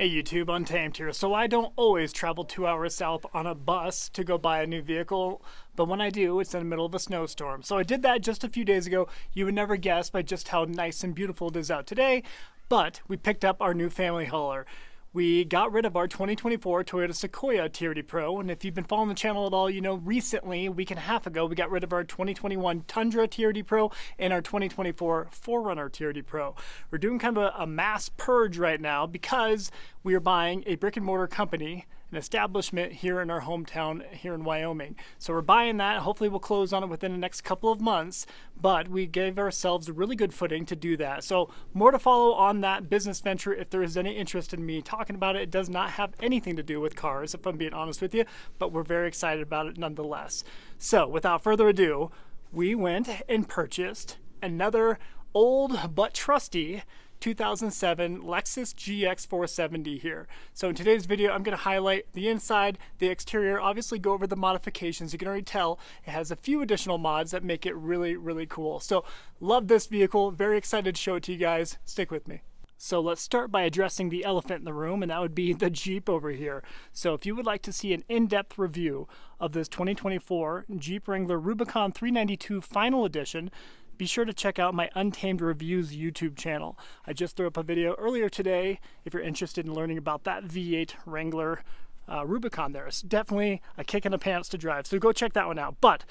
Hey YouTube, Untamed here. So I don't always travel 2 hours south on a bus to go buy a new vehicle, but when I do, it's in the middle of a snowstorm. So I did that just a few days ago. You would never guess by just how nice and beautiful it is out today, but we picked up our new family hauler. We got rid of our 2024 Toyota Sequoia TRD Pro, and if you've been following the channel at all, you know recently, a week and a half ago, we got rid of our 2021 Tundra TRD Pro and our 2024 4Runner TRD Pro. We're doing kind of a mass purge right now because we are buying a brick and mortar company, an establishment here in our hometown here in Wyoming. So we're buying that. Hopefully we'll close on it within the next couple of months, but we gave ourselves a really good footing to do that. So more to follow on that business venture if there is any interest in me talking about it. It does not have anything to do with cars, if I'm being honest with you, but we're very excited about it nonetheless. So without further ado, we went and purchased another old but trusty 2007 Lexus GX470 here. So in today's video, I'm going to highlight the inside, the exterior, obviously go over the modifications. You can already tell it has a few additional mods that make it really, really cool. So love this vehicle. Very excited to show it to you guys. Stick with me. So let's start by addressing the elephant in the room, and that would be the Jeep over here. So if you would like to see an in-depth review of this 2024 Jeep Wrangler Rubicon 392 Final Edition, be sure to check out my Untamed Reviews YouTube channel. I just threw up a video earlier today if you're interested in learning about that V8 Wrangler Rubicon there. It's definitely a kick in the pants to drive, so go check that one out. But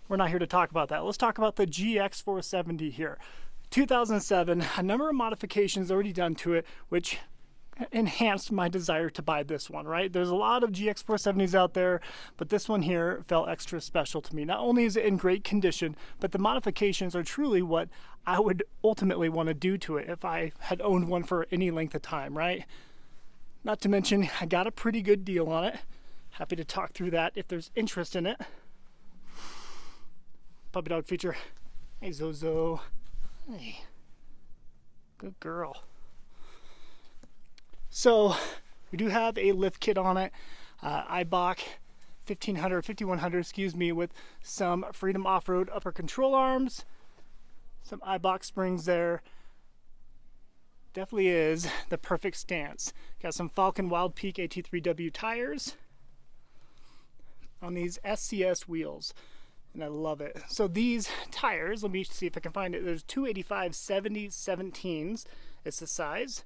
we're not here to talk about that. Let's talk about the GX470 here. 2007, a number of modifications already done to it, which enhanced my desire to buy this one, right? There's a lot of GX470s out there, but this one here felt extra special to me. Not only is it in great condition, but the modifications are truly what I would ultimately want to do to it if I had owned one for any length of time, right? Not to mention, I got a pretty good deal on it. Happy to talk through that if there's interest in it. Puppy dog feature. Hey, Zozo. Hey. Good girl. So we do have a lift kit on it, Eibach 5100, excuse me, with some Freedom Off-Road upper control arms, some Eibach springs there. Definitely is the perfect stance. Got some Falcon Wild Peak AT3W tires on these SCS wheels, and I love it. So these tires, let me see if I can find it. There's 285/70/17s. It's the size.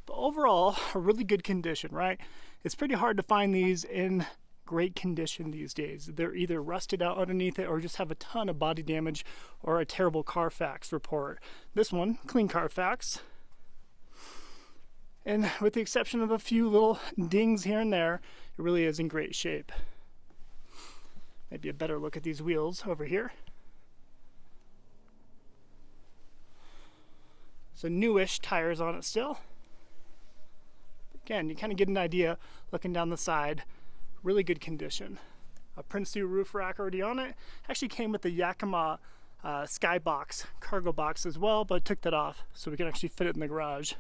But overall, a really good condition, right? It's pretty hard to find these in great condition these days. They're either rusted out underneath it or just have a ton of body damage or a terrible carfax report. This one, clean carfax. And with the exception of a few little dings here and there, it really is in great shape. Maybe a better look at these wheels over here. So newish tires on it still. Again, you kind of get an idea looking down the side. Really good condition. A Prince-2 roof rack already on it. Actually came with the Yakima Skybox cargo box as well, but took that off so we can actually fit it in the garage.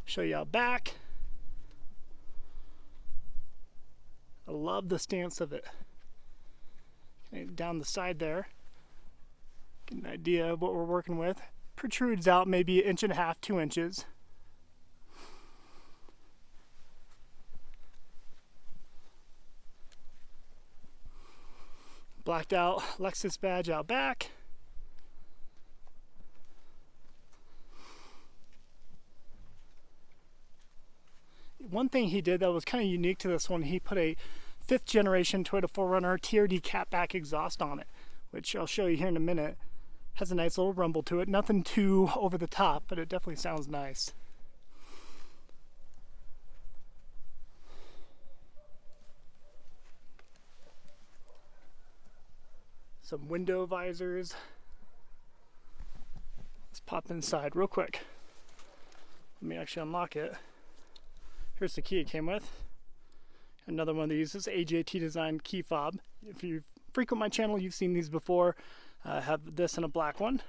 Show you out back. I love the stance of it. Down the side there. Get an idea of what we're working with. Protrudes out maybe 1.5 inches, 2 inches. Blacked out Lexus badge out back. One thing he did that was kind of unique to this one, he put a 5th generation Toyota 4Runner TRD catback exhaust on it, which I'll show you here in a minute. Has a nice little rumble to it. Nothing too over the top, but it definitely sounds nice. Some window visors. Let's pop inside real quick. Let me actually unlock it. Here's the key it came with. Another one of these is AJT designed key fob. If you frequent my channel, you've seen these before. I have this in a black one.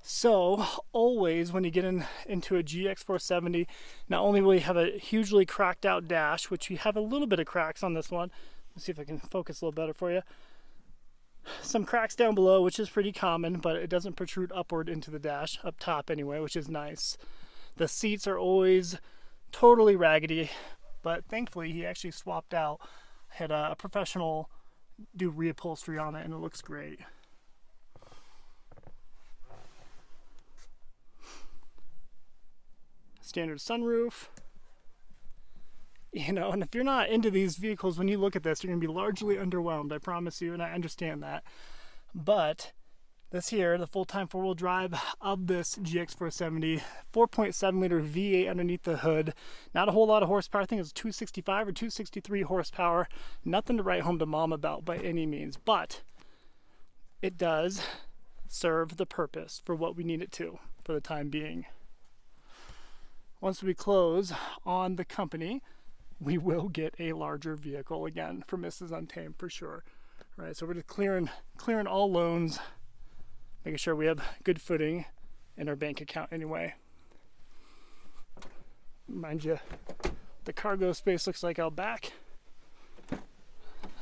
So always when you get into a GX470, not only will you have a hugely cracked out dash, which you have a little bit of cracks on this one. Let's see if I can focus a little better for you. Some cracks down below, which is pretty common, but it doesn't protrude upward into the dash, up top anyway, which is nice. The seats are always totally raggedy, but thankfully he actually swapped out, had a professional do reupholstery on it, and it looks great. Standard sunroof. You know, and if you're not into these vehicles, when you look at this, you're going to be largely underwhelmed, I promise you, and I understand that. But this here, the full-time four-wheel drive of this GX470, 4.7 liter V8 underneath the hood. Not a whole lot of horsepower. I think it's 265 or 263 horsepower. Nothing to write home to mom about by any means, but it does serve the purpose for what we need it to for the time being. Once we close on the company, we will get a larger vehicle again for Mrs. Untamed for sure. Right, so we're just clearing all loans, making sure we have good footing in our bank account anyway. Mind you, the cargo space looks like out back.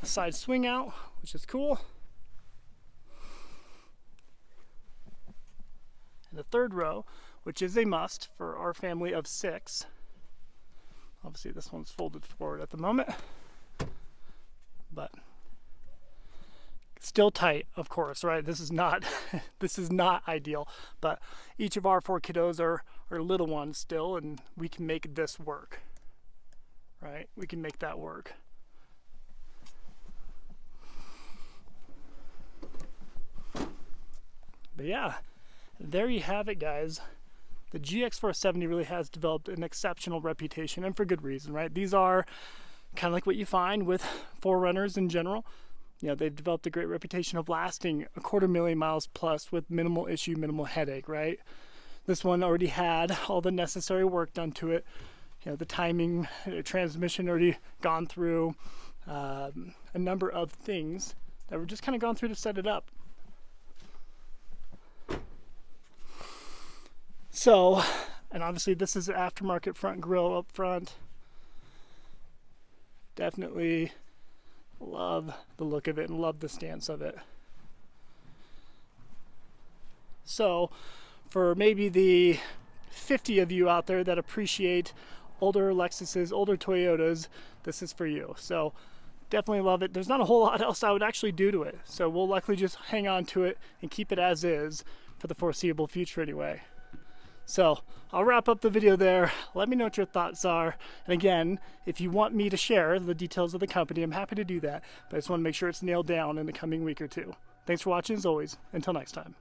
A side swing out, which is cool. And the third row, which is a must for our family of 6. Obviously this one's folded forward at the moment, but still tight, of course, right? This is not this is not ideal, but each of our 4 kiddos are little ones still, and we can make this work, right? We can make that work. But yeah, there you have it, guys. The GX470 really has developed an exceptional reputation, and for good reason, right? These are kind of like what you find with 4Runners in general. You know, they've developed a great reputation of lasting 250,000 miles plus with minimal issue, minimal headache, right? This one already had all the necessary work done to it. You know, the timing, transmission already gone through, a number of things that were just kind of gone through to set it up. So, and obviously this is an aftermarket front grille up front. Definitely love the look of it and love the stance of it. So, for maybe the 50 of you out there that appreciate older Lexuses, older Toyotas, this is for you. So, definitely love it. There's not a whole lot else I would actually do to it. So, we'll likely just hang on to it and keep it as is for the foreseeable future anyway. So I'll wrap up the video there. Let me know what your thoughts are. And again, if you want me to share the details of the company, I'm happy to do that. But I just want to make sure it's nailed down in the coming week or two. Thanks for watching as always. Until next time.